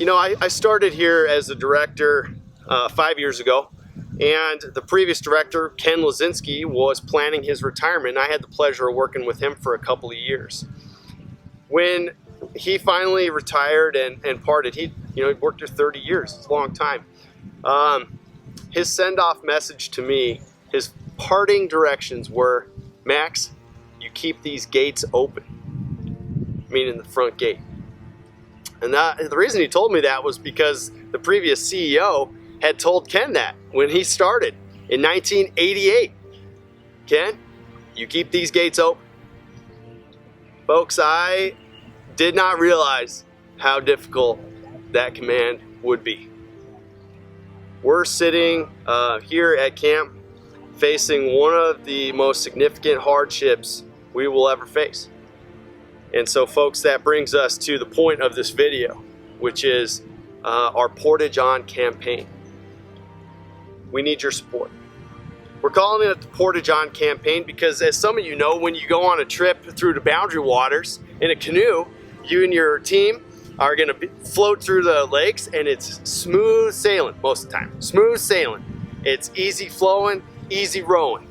You know, I started here as a director 5 years ago, and the previous director, Ken Lazinski, was planning his retirement, and I had the pleasure of working with him for a couple of years. When he finally retired and parted, he worked here 30 years. It's a long time. His send-off message to me, his parting directions were, Max, you keep these gates open, meaning the front gate. And the reason he told me that was because the previous CEO had told Ken that when he started in 1988. Ken, you keep these gates open. Folks, I did not realize how difficult that command would be. We're sitting here at camp facing one of the most significant hardships we will ever face. And so folks, that brings us to the point of this video, which is our Portage On campaign. We need your support. We're calling it the Portage On campaign because, as some of you know, when you go on a trip through the boundary waters in a canoe, you and your team are going to float through the lakes, and it's smooth sailing most of the time. Smooth sailing. It's easy flowing, easy rowing.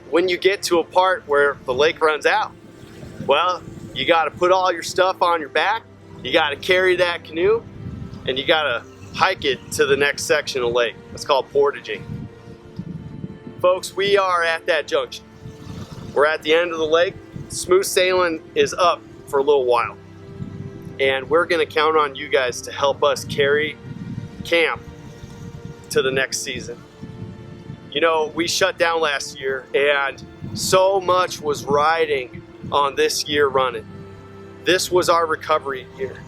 When you get to a part where the lake runs out, well, you got to put all your stuff on your back, you got to carry that canoe, and you got to hike it to the next section of lake. It's called portaging. Folks, we are at that junction. We're at the end of the lake. Smooth sailing is up for a little while. And we're going to count on you guys to help us carry camp to the next season. You know, we shut down last year, and so much was riding on this year running. This was our recovery year.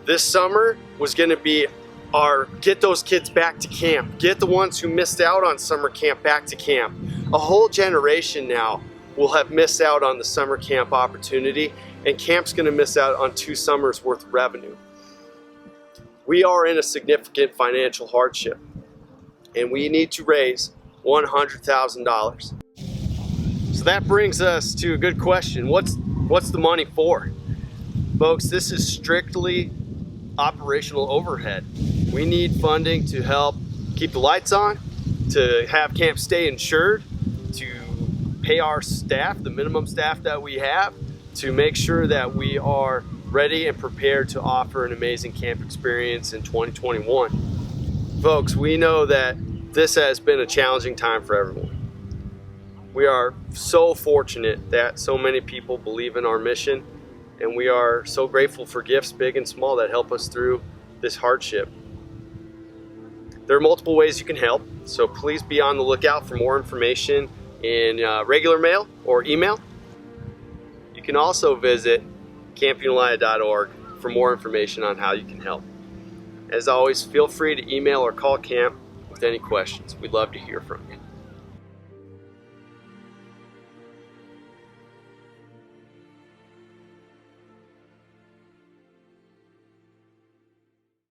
This summer was going to be our get those kids back to camp, get the ones who missed out on summer camp back to camp. A whole generation now will have missed out on the summer camp opportunity, and camp's going to miss out on 2 summers worth of revenue. We are in a significant financial hardship, and we need to raise $100,000. So that brings us to a good question. What's the money for? Folks, this is strictly operational overhead. We need funding to help keep the lights on, to have camp stay insured, to pay our staff, the minimum staff that we have, to make sure that we are ready and prepared to offer an amazing camp experience in 2021. Folks, we know that this has been a challenging time for everyone. We are so fortunate that so many people believe in our mission, and we are so grateful for gifts big and small that help us through this hardship. There are multiple ways you can help, so please be on the lookout for more information in regular mail or email. You can also visit campunilia.org for more information on how you can help. As always, feel free to email or call camp with any questions. We'd love to hear from you.